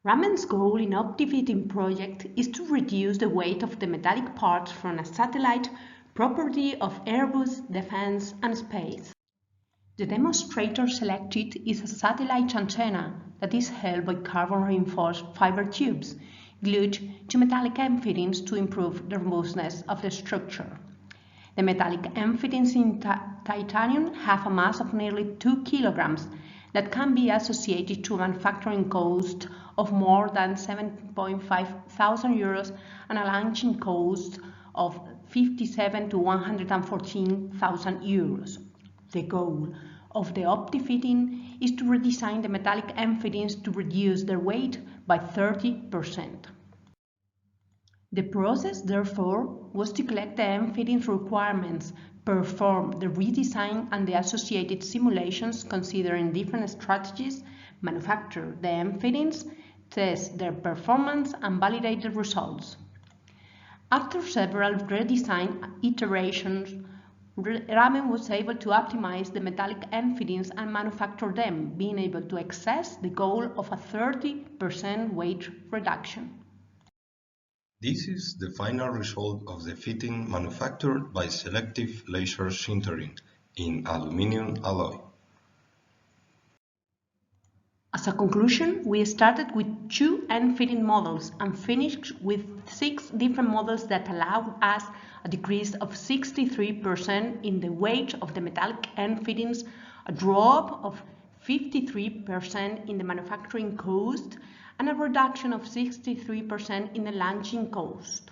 RAMEM's goal in Optifitting project is to reduce the weight of the metallic parts from a satellite, property of Airbus, Defence and Space. The demonstrator selected is a satellite antenna that is held by carbon-reinforced fiber tubes glued to metallic end fittings to improve the robustness of the structure. The metallic end fittings in titanium have a mass of nearly 2 kilograms that can be associated to a manufacturing cost of more than 7.5 thousand euros and a launching cost of 57 to 114,000 euros. The goal of the Optifitting is to redesign the metallic end fittings to reduce their weight by 30%. The process, therefore, was to collect the end fittings requirements, perform the redesign and the associated simulations considering different strategies, manufacture the end fittings, test their performance and validate the results. After several redesign iterations, RAMEM was able to optimize the metallic end fittings and manufacture them, being able to access the goal of a 30% weight reduction. This is the final result of the fitting manufactured by selective laser sintering in aluminum alloy. As a conclusion, we started with 2 end fitting models and finished with 6 different models that allow us a decrease of 63% in the weight of the metallic end fittings, a drop of 53% in the manufacturing cost, and a reduction of 63% in the launching cost.